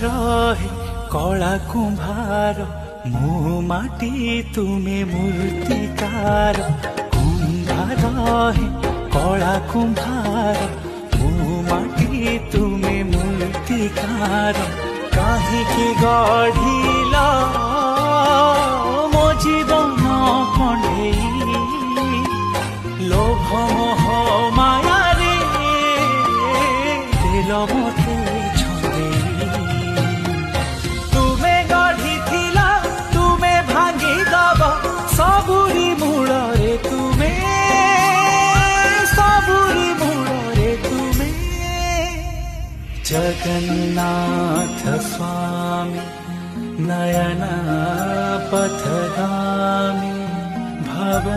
रहे कला कुंभार मु माटी तुमे मूर्तिकार कुंभार रहे कला कुंभार मु माटी तुमे मूर्तिकार काहीकि गढ़िल मो जीवन खंडेई लोभ मोह माया रे दिल मते छंदेई तुमे गढ़ी थिला तुमे भांगी दब सबुरी मूल रे तुमे सबुरी मूल रे तुमे जगन्नाथ स्वामी नयना पथगामी भव